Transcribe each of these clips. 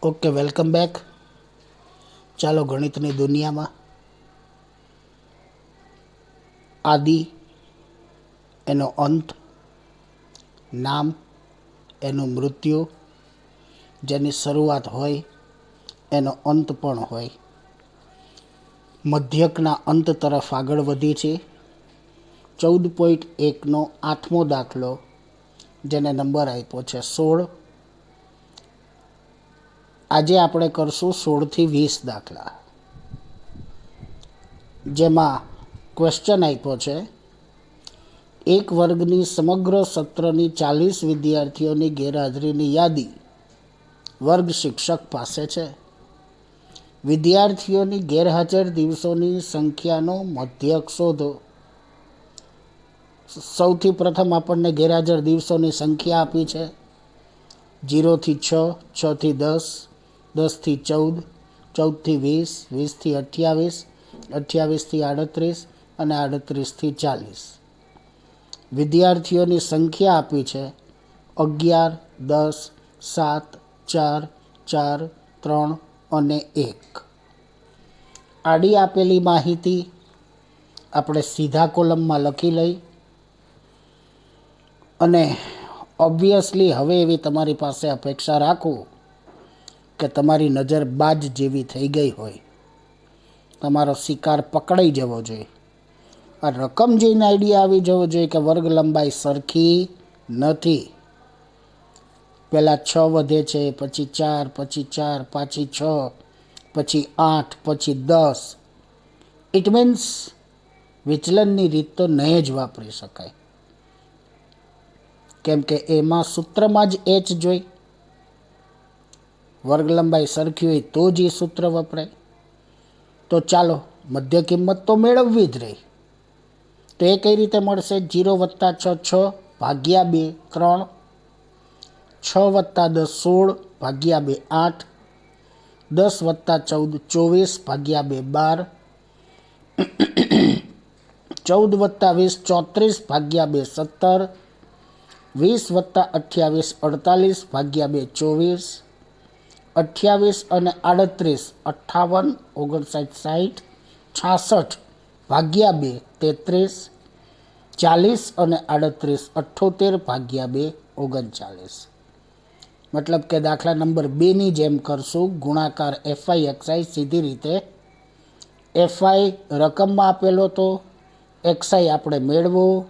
Okay, welcome back. ચાલો ગણિતની દુનિયામાં આદિ એનો અંત, નામ એનું મૃત્યુ, જેની શરૂઆત હોય એનો અંત પણ હોય, મધ્યકના અંત તરફ આગળ વધી છે. 14.1નો 8મો દાખલો, જેને નંબર આપ્યો છે 16. આજે આપણે કરશું 16 થી 20 દાખલા, જેમાં ક્વેશ્ચન આપ્યો છે એક વર્ગની સમગ્ર સત્રની 40 વિદ્યાર્થીઓની ગેરહાજરીની યાદી વર્ગ શિક્ષક પાસે છે. વિદ્યાર્થીઓની ગેરહાજર દિવસોની સંખ્યાનો મધ્યક શોધો. સૌથી પ્રથમ આપણને ગેરહાજર દિવસોની સંખ્યા આપી છે 0 થી 6, 6 થી 10, 10 થી 14, 14 થી 20, 20 થી 28, 28 થી 38 અને 38 થી 40. વિદ્યાર્થીઓની સંખ્યા આપી છે 11, 10, 7, 4, 4, 3 અને 1. આડી આપેલી માહિતી આપણે સીધા કોલમમાં લખી લઈ અને ઓબ્વિયસલી હવે એવી તમારી પાસે અપેક્ષા રાખું કે તમારી નજર બાજ જેવી થઈ ગઈ હોય, તમારો શિકાર પકડાઈ જવો જોઈએ. આ રકમ જોઈને આઈડિયા આવી જવો જોઈએ કે વર્ગ લંબાઈ સરખી નથી. પહેલાં 6 વધે છે, પછી 4, પછી 4, પાછી 6, પછી 8, પછી 10. ઇટ મીન્સ વિચલનની રીત તો નહીં જ વાપરી શકાય, કેમ કે એમાં સૂત્રમાં જ h જોઈ. વર્ગ લંબાઈ સરખી હોય તો જ એ સૂત્ર વપરાય. તો ચાલો મધ્ય કિંમત તો મેળવવી જ રહી. તો એ કઈ રીતે મળશે? 0 + 6 6 ભાગ્યા 2 3, 6 + 10 16 ભાગ્યા 2 8, 10 + 14 24 ભાગ્યા 2 12, 14 + 20 34 ભાગ્યા 2 17, 20 + 28 48 ભાગ્યા 2 24, 28 અને 38 58, 59 60, 66 ભાગ્યા 2 33, 40 અને 38 78 ભાગ્યા 2 39. મતલબ કે દાખલા નંબર 2ની જેમ કરશું, ગુણાકાર FI/XI સીધી રીતે. FI રકમમાં આપેલો તો XI આપણે મેળવો.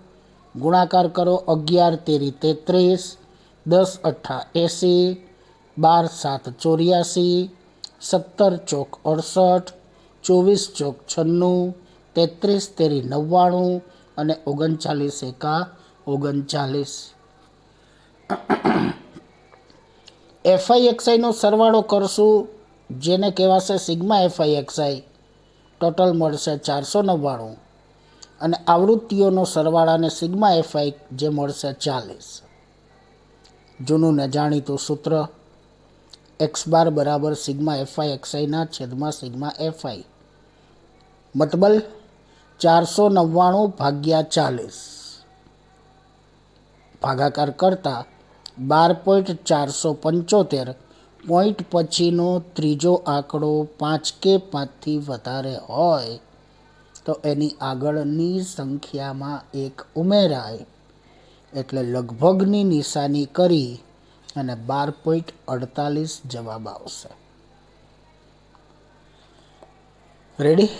ગુણાકાર કરો 11 તેરી 33, 10 8 80, 12 7 84, 17 ચોક 68, 24 ચોક 96, 33 તેરી 99 અને 39 એકા 39. FI/XI નો સરવાળો કરશું, જેને કહેવાશે સિગ્મા FI/XI. ટોટલ મળશે 499 અને આવૃત્તિઓનો સરવાળાને સિગ્મા FI જે મળશે 40. જૂનું ને જાણીતું સૂત્ર x બાર બરાબર સિગ્મા FI/XI ના છેદમાં સિગ્મા FI. મતલબ 499 ભાગ્યા 40. ભાગાકાર કરતા 12.475 પોઈન્ટ પછીનો ત્રીજો આંકડો 5 કે 5થી વધારે હોય તો એની આગળની સંખ્યામાં 1 ઉમેરાય, એટલે લગભગની નિશાની કરી અને 12.48 જવાબ આવશે. રેડી?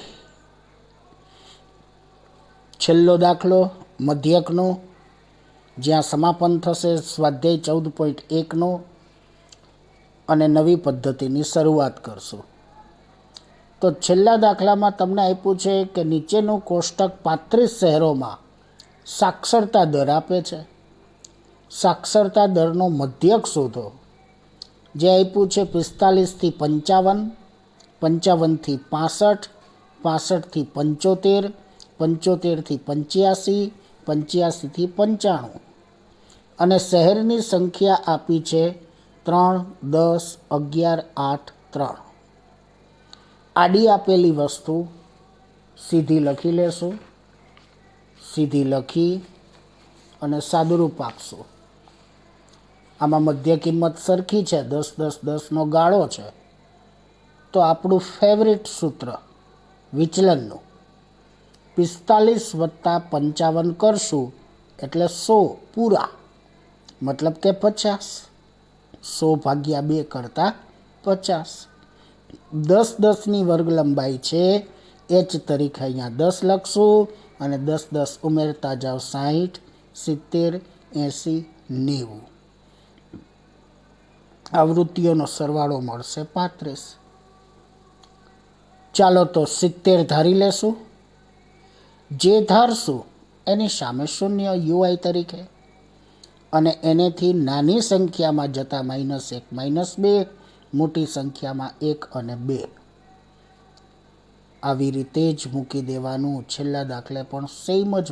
છેલ્લો દાખલો મધ્યકનો, જ્યાં સમાપન થશે સ્વાધ્યાય 14.1નો અને નવી પદ્ધતિની શરૂઆત કરશું. તો છેલ્લા દાખલામાં તમને આપ્યું છે કે નીચેનું કોષ્ટક 35 શહેરોમાં સાક્ષરતા દર આપે છે. સાક્ષરતા દરનો મધ્યક શોધો. જે આપ્યું છે 45 થી 55, 55 થી 65, 65 થી 75, 75 થી 85, 85 થી 95 અને શહેરની સંખ્યા આપી છે 3, 10, 11, 8, 3. આડી આપેલી વસ્તુ સીધી લખી લેશું, સીધી લખી અને સાદુરૂપ આપશું. આમાં મધ્ય કિંમત સરખી છે, 10 10 10નો ગાળો છે. તો આપણું ફેવરિટ સૂત્ર વિચલનનું 45 + 55 કરશું એટલે 100 પૂરા, મતલબ કે 50. 100 / 2 કરતાં 50. 10 10ની વર્ગ લંબાઈ છે, h તરીકે અહીંયા 10 લખશું અને 10 10 ઉમેરતા જાઓ 60 70 80 90. આવૃત્તિઓનો સરવાળો મળશે 35. ચાલો તો 70 ધારી લેશું. જે ધારશું એની સામે 0 UI તરીકે, અને એનેથી નાની સંખ્યામાં જતા -1 -2, મોટી સંખ્યામાં 1 અને 2. આવી રીતે જ મૂકી દેવાનું. છેલ્લા દાખલે પણ સેમ જ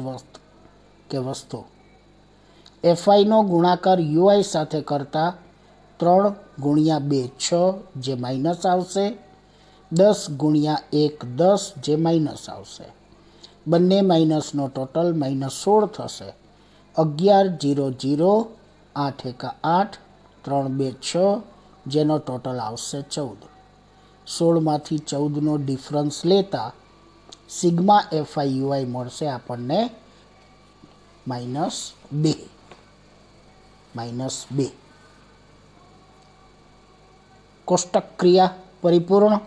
વસ્તુ FIનો ગુણાકાર UI સાથે કરતા 3 × 2 6 જે માઇનસ આવશે, 10 × 1 10 જે માઇનસ આવશે. બંને માઇનસનો ટોટલ -16 થશે. 11 0 0 8 1 8 3 2 6 જેનો ટોટલ આવશે 14. 16માંથી 14નો ડિફરન્સ લેતા સિગ્મા FI UI મળશે આપણને -2. કોષ્ટક ક્રિયા પરિપૂર્ણ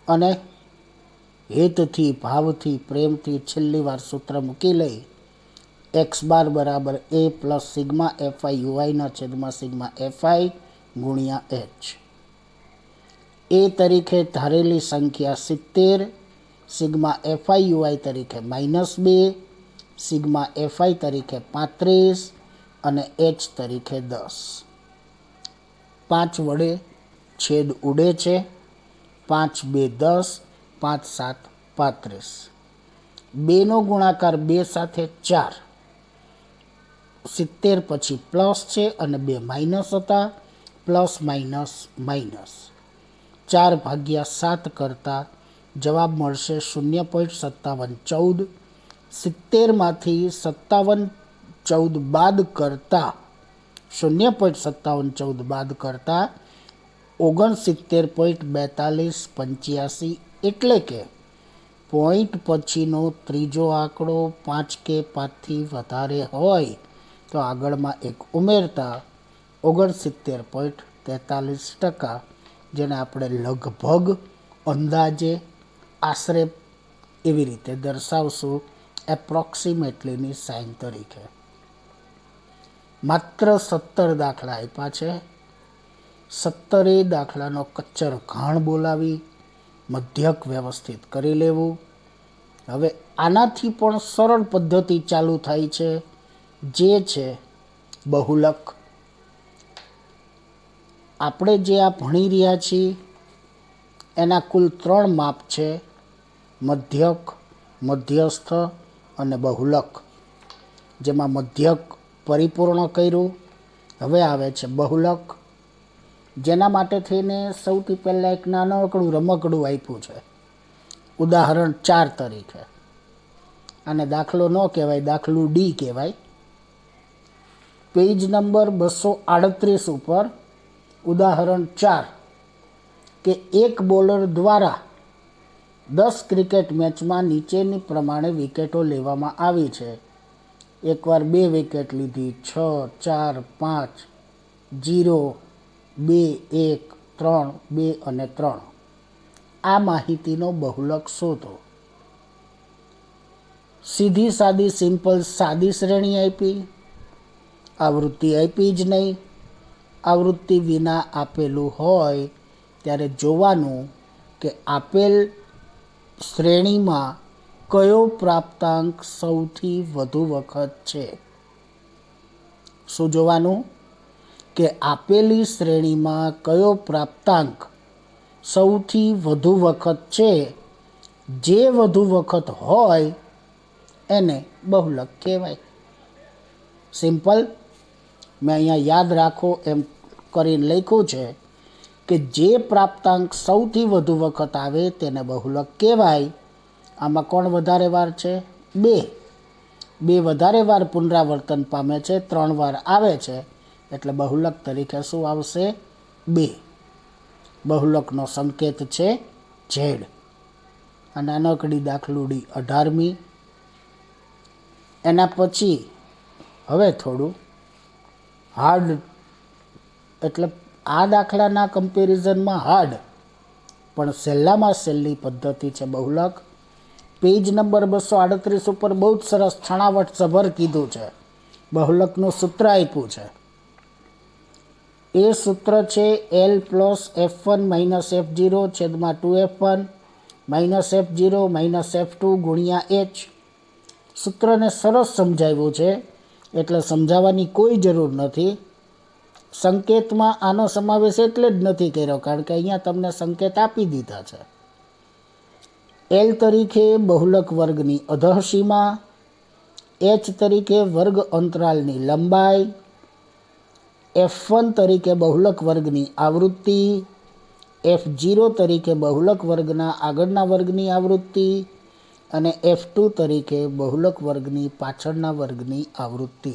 અને હેતથી, ભાવથી, પ્રેમથી છેલ્લી વાર સૂત્ર મૂકી લઈ x બાર બરાબર a plus sigma FI UI ના છેદમાં સિગ્મા FI ગુણ્યા h. એ તરીકે ધારેલી સંખ્યા 70, સિગ્મા FI UI તરીકે -2, સિગ્મા FI તરીકે 35 અને h તરીકે 10. 5 વડે છેદ ઉડે છે. 5 2 10, 5 7 35. 2નો ગુણાકાર 2 સાથે 4. 70 પછી પ્લસ છે અને 2 માઇનસ હતા, પ્લસ માઇનસ માઇનસ. 4 / 7 કરતાં જવાબ મળશે 0.5714. 70માંથી 57 14 બાદ કરતા 0.5714 બાદ કરતા 69.4285, એટલે કે પોઈન્ટ પછીનો ત્રીજો આંકડો 5 કે 5થી વધારે હોય તો આગળમાં 1 ઉમેરતા 69.43%, જેને આપણે લગભગ, અંદાજે, આશરે એવી રીતે દર્શાવશું એપ્રોક્સિમેટલીની સાઇન તરીકે. માત્ર 17 દાખલા આપ્યા છે. 17 દાખલાનો કચ્ચર ઘાણ બોલાવી મધ્યક વ્યવસ્થિત કરી લેવું. હવે આનાથી પણ સરળ પદ્ધતિ ચાલુ થાય છે, જે છે બહુલક. આપણે જે આ ભણી રહ્યા છીએ એના કુલ 3 માપ છે: મધ્યક, મધ્યસ્થ અને બહુલક. જેમાં મધ્યક પરિપૂર્ણ કર્યું. હવે આવે છે બહુલક, જેના માટે થઈને સૌથી પહેલાં એક નાનકડું રમકડું આપ્યું છે. ઉદાહરણ 4 તરીકે. આને દાખલો ન કહેવાય, દાખલું D કહેવાય. પેજ નંબર 238 ઉપર ઉદાહરણ 4 કે એક બોલર દ્વારા 10 ક્રિકેટ મેચમાં નીચેની પ્રમાણે વિકેટો લેવામાં આવી છે. એકવાર 2 વિકેટ લીધી, 6 4 5 0 2 1 3 2 અને 3. આ માહિતીનો બહુલક શોધો. સીધી સાદી સિમ્પલ સાદી શ્રેણી આપી, આવૃત્તિ આપી જ નહીં. આવૃત્તિ વિના આપેલું હોય ત્યારે જોવાનું કે આપેલ શ્રેણીમાં કયો પ્રાપ્તાંક સૌથી વધુ વખત છે. શું જોવાનું? કે આપેલી શ્રેણીમાં કયો પ્રાપ્તાંક સૌથી વધુ વખત છે. જે વધુ વખત હોય એને બહુલક કહેવાય. સિમ્પલ. મેં અહીંયા યાદ રાખો એમ કરીને લખ્યું છે કે જે પ્રાપ્તાંક સૌથી વધુ વખત આવે તેને બહુલક કહેવાય. આમાં કોણ વધારે વાર છે? 2 વધારે વાર પુનરાવર્તન પામે છે, 3 વાર આવે છે, એટલે બહુલક તરીકે શું આવશે? 2. બહુલકનો સંકેત છે ઝેડ. આ નાનકડી દાખલુડી 18મી. એના પછી હવે થોડું હાર્ડ, એટલે આ દાખલાના કમ્પેરિઝનમાં હાર્ડ પણ સહેલામાં સહેલી પદ્ધતિ છે બહુલક. પેજ નંબર 238 ઉપર બહુ જ સરસ છણાવટ સભર કીધું છે. બહુલકનું સૂત્ર આપ્યું છે. એ સૂત્ર છે L plus F1 minus F0 છેદમાં 2F1 minus F0 minus F2 ગુણ્યા H. સૂત્રને સરસ સમજાવ્યું છે એટલે સમજાવવાની કોઈ જરૂર નથી. સંકેતમાં આનો સમાવેશ એટલે જ નથી કર્યો કારણ કે અહીંયા તમને સંકેત આપી દીધા છે. L તરીકે બહુલક વર્ગની અધઃસીમા, H તરીકે વર્ગ અંતરાલની લંબાઈ, F1 તરીકે બહુલક વર્ગની આવૃત્તિ, F0 તરીકે બહુલક વર્ગના આગળના વર્ગની આવૃત્તિ અને F2 તરીકે બહુલક વર્ગની પાછળના વર્ગની આવૃત્તિ.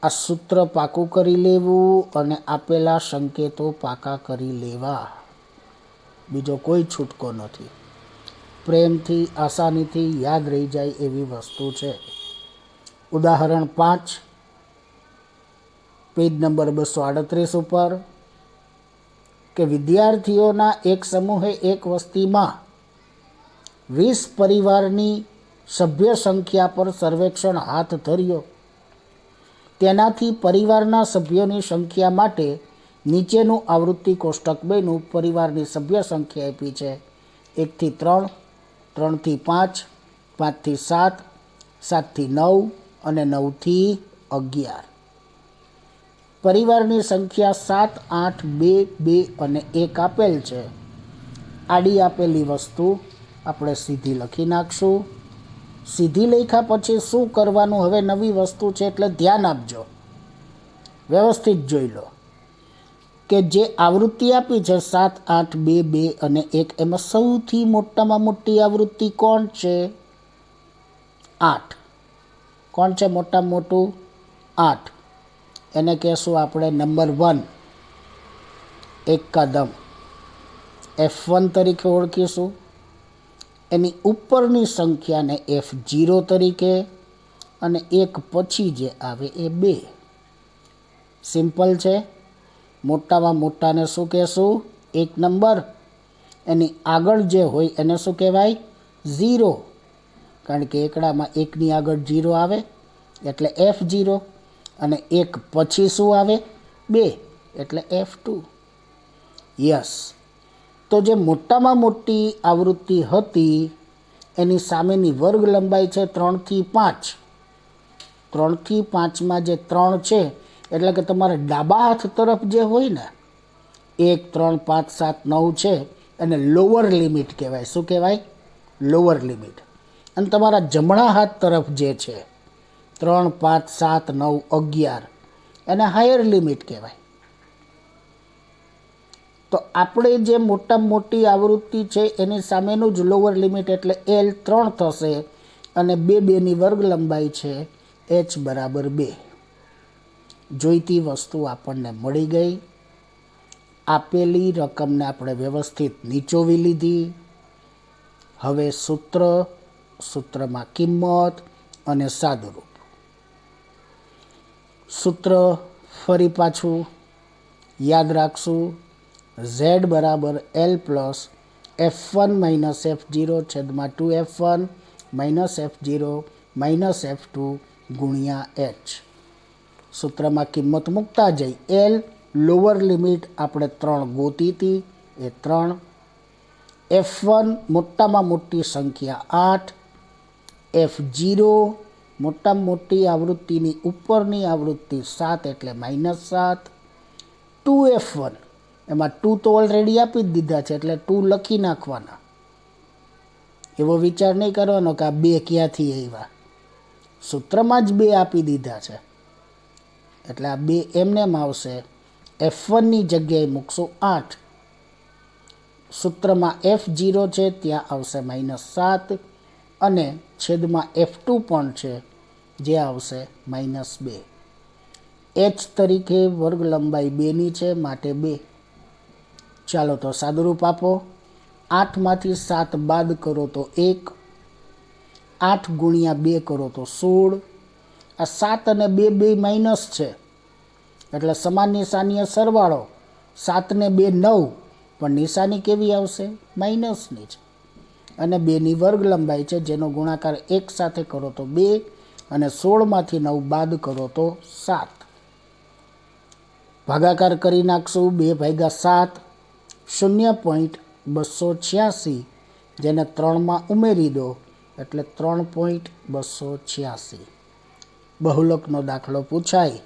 આ સૂત્ર પાકું કરી લેવું અને આપેલા સંકેતો પાકા કરી લેવા, બીજો કોઈ છૂટકો નથી. પ્રેમથી આસાનીથી યાદ રહી જાય એવી વસ્તુ છે. ઉદાહરણ 5 પેજ નંબર 238 ઉપર કે વિદ્યાર્થીઓના એક સમૂહે એક વસ્તીમાં 20 પરિવારની સભ્ય સંખ્યા પર સર્વેક્ષણ હાથ ધર્યો. તેનાથી પરિવારના સભ્યોની સંખ્યા માટે નીચેનું આવૃત્તિ કોષ્ટક બન્યું. પરિવારની સભ્ય સંખ્યા આપી છે 1 થી 3, 3 થી 5, 5 થી 7, 7 થી 9 અને 9 થી 11. પરિવારની સંખ્યા 7, 8, 2, 2 અને 1 આપેલ છે. આડી આપેલી વસ્તુ આપણે સીધી લખી નાખશું. સીધી લખ્યા પછી શું કરવાનું? હવે નવી વસ્તુ છે એટલે ધ્યાન આપજો, વ્યવસ્થિત જોઈ લો કે જે આવૃત્તિ આપી છે 7, 8, 2, 2 અને 1, એમાં સૌથી મોટામાં મોટી આવૃત્તિ કોણ છે? 8. કોણ છે મોટામાં મોટું? 8. એને કહેશું આપણે નંબર 1, એક કદમ F1 તરીકે ઓળખીશું. એની ઉપરની સંખ્યાને F0 તરીકે અને એક પછી જે આવે એ 2. સિમ્પલ છે. મોટામાં મોટાને શું કહેશું? 1 નંબર. એની આગળ જે હોય એને શું કહેવાય? 0, કારણ કે એકડામાં 1ની આગળ 0 આવે એટલે F0 અને 1 પછી શું આવે? 2 એટલે F2. યસ. તો જે મોટામાં મોટી આવૃત્તિ હતી એની સામેની વર્ગ લંબાઈ છે 3 થી 5. 3 થી 5માં જે 3 છે એટલે કે તમારા ડાબા હાથ તરફ જે હોય ને 1, 3, 5, 7, 9 છે એને લોઅર લિમિટ કહેવાય. શું કહેવાય? Lower limit. અને તમારા જમણા હાથ તરફ જે છે 3, 5, 7, 9, 11 એને હાયર લિમિટ કહેવાય. તો આપણે જે મોટામાં મોટી આવૃત્તિ છે એની સામેનું જ લોઅર લિમિટ એટલે L 3 થશે અને 2, 2ની વર્ગ લંબાઈ છે H બરાબર 2. જોઈતી વસ્તુ આપણને મળી ગઈ. આપેલી રકમને આપણે વ્યવસ્થિત નીચોવી લીધી. હવે સૂત્રમાં કિંમત અને સાદુરૂપ. સૂત્ર ફરી પાછું યાદ રાખશું. Z બરાબર L plus F1 minus F0 છેદમાં 2F1 minus F0 minus F2 ગુણ્યા H. સૂત્રમાં કિંમત મૂકતા જઈ L લોઅર લિમિટ આપણે 3 ગોતી હતી એ 3. F1 મોટામાં મોટી સંખ્યા 8. F0 મોટામાં મોટી આવૃત્તિની ઉપરની આવૃત્તિ 7 એટલે -7. 2F1 એમાં 2 તો ઓલરેડી આપી જ દીધા છે એટલે 2 લખી નાખવાના. એવો વિચાર નહીં કરવાનો કે આ 2 ક્યાંથી આવ્યા. સૂત્રમાં જ 2 આપી દીધા છે એટલે આ 2 એમને એમ આવશે. F1ની જગ્યાએ મૂકશું 8. સૂત્રમાં F0 છે ત્યાં આવશે -7 અને છેદમાં F2 પણ છે જે આવશે -2. એચ તરીકે વર્ગ લંબાઈ 2ની છે, માટે 2. ચાલો તો સાદુરૂપ આપો. 8માંથી 7 બાદ કરો તો 1. 8 ગુણ્યા 2 કરો તો 16. આ 7 અને 2 બે માઇનસ છે, એટલે સમાન નિશાનીય સરવાળો. 7 ને 2 9, પણ નિશાની કેવી આવશે? માઇનસની છે. અને 2ની વર્ગ લંબાઈ છે, જેનો ગુણાકાર 1 સાથે કરો તો 2, અને 16માંથી 9 બાદ કરો તો 7. ભાગાકાર કરી નાખશું. 2/7 0.286, જેને 3માં ઉમેરી દો એટલે 3.286. બહુલકનો દાખલો પૂછાય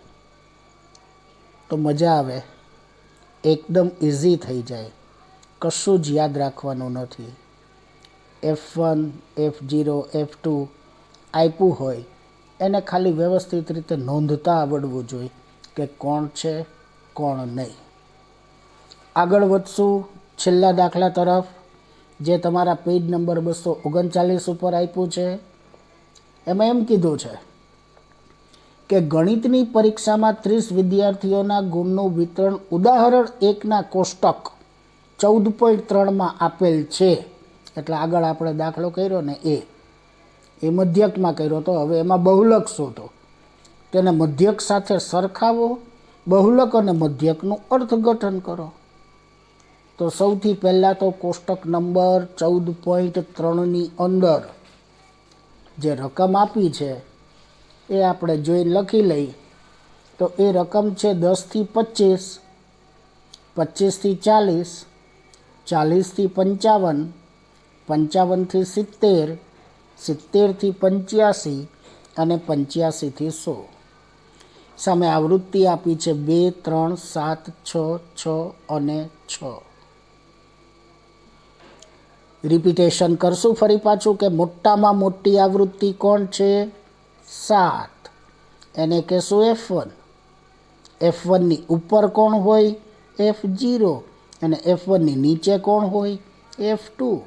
તો મજા આવે, એકદમ ઇઝી થઈ જાય, કશું જ યાદ રાખવાનું નથી. F1, F0, F2 આપ્યું હોય એને ખાલી વ્યવસ્થિત રીતે નોંધતા આવડવું જોઈએ કે કોણ છે કોણ નહીં. આગળ વધશું છેલ્લા દાખલા તરફ, જે તમારા પેજ નંબર 239 ઉપર આપ્યું છે. એમાં એમ કીધું છે કે ગણિતની પરીક્ષામાં 30 વિદ્યાર્થીઓના ગુણનું વિતરણ ઉદાહરણ 1ના કોષ્ટક 14.3માં આપેલ છે. એટલે આગળ આપણે દાખલો કર્યો ને એ મધ્યકમાં કર્યો તો હવે એમાં બહુલક શોધો. તેને મધ્યક સાથે સરખાવો, બહુલક અને મધ્યકનું અર્થઘટન કરો. તો સૌથી પહેલાં તો કોષ્ટક નંબર 14.3ની અંદર જે રકમ આપી છે એ આપણે જોઈને લખી લઈ. તો એ રકમ છે 10થી 25, 25થી 40, 40થી 55, 55થી 70, 70થી 85 અને 85થી 100. સામે આવૃત્તિ આપી છે 2, 3, 7, 6, 6 અને 6. રિપીટેશન કરશું ફરી પાછું કે મોટામાં મોટી આવૃત્તિ કોણ છે? 7. એને કહેશું F1. F1ની ઉપર કોણ હોય? F0. અને F1ની નીચે કોણ હોય? F2.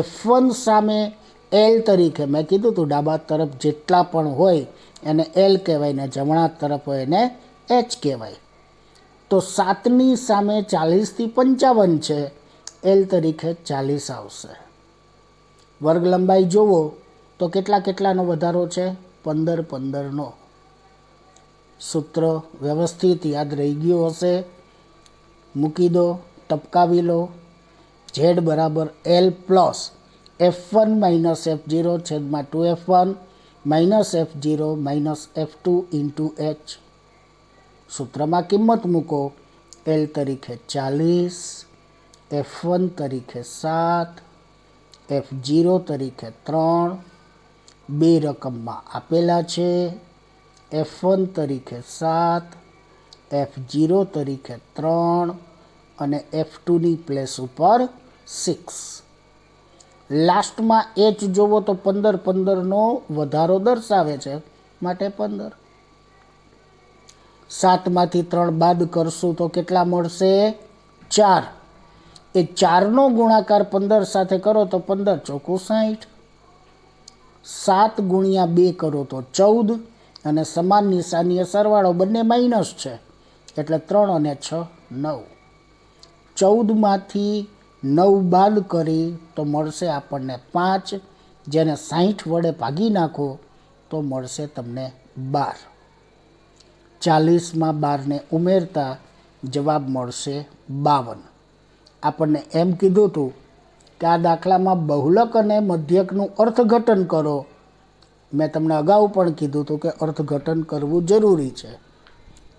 F1 સામે L તરીકે, મેં કીધું હતું ડાબા તરફ જેટલા પણ હોય એને L કહેવાય, ને જમણા તરફ હોય એને H કહેવાય. તો 7ની સામે 40થી 55 છે, L તરીકે 40 આવશે. વર્ગ લંબાઈ જોવો તો કેટલાનો વધારો છે? 15, 15નો. સૂત્ર વ્યવસ્થિત યાદ રહી ગયું હશે, મૂકી દો, ટપકાવી લો. Z બરાબર L plus F1 minus F0 છેદમાં 2F1 minus F0 minus F2 into H. સૂત્રમાં કિંમત મૂકો. L તરીકે 40, F1 તરીકે 7, F0 તરીકે 3. બે રકમમાં આપેલા છે. F1 તરીકે 7, F0 તરીકે 3 અને F2ની પ્લેસ ઉપર 6. લાસ્ટમાં H જોવો તો 15, 15નો વધારો દર્શાવે છે, માટે 15. 7માંથી 3 બાદ કરશું તો કેટલા મળશે? 4. એ 4નો ગુણાકાર 15 સાથે કરો તો 15 ચોકું 60. 7 ગુણ્યા 2 કરો તો 14, અને સમાન નિશાનીય સરવાળો બંને માઇનસ છે, એટલે 3 અને 6 9. 14માંથી 9 બાદ કરી તો મળશે આપણને 5, જેને 60 વડે ભાગી નાખો તો મળશે તમને 12. 40માં 12ને ઉમેરતા જવાબ મળશે 52. આપણને એમ કીધું હતું કે આ દાખલામાં બહુલક અને મધ્યકનું અર્થઘટન કરો. મેં તમને અગાઉ પણ કીધું હતું કે અર્થઘટન કરવું જરૂરી છે.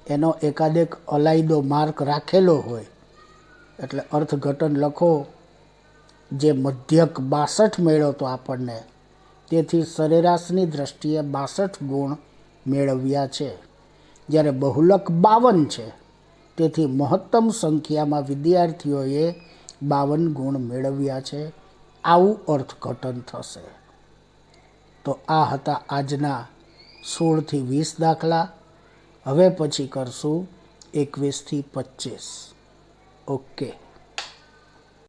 એનો એકાદેક અલાયદો માર્ક રાખેલો હોય એટલે અર્થઘટન લખો. જે મધ્યક 62 મેળવ્યો તો આપણને, તેથી સરેરાશની દ્રષ્ટિએ 62 ગુણ મેળવ્યા છે. જ્યારે બહુલક 52 છે, તેથી મહત્તમ સંખ્યામાં વિદ્યાર્થીઓએ 52 ગુણ મેળવ્યા છે. આવું અર્થઘટન થશે. તો આ હતા આજના 16 થી 20 દાખલા. હવે પછી કરશું 21 થી 25. ઓકે.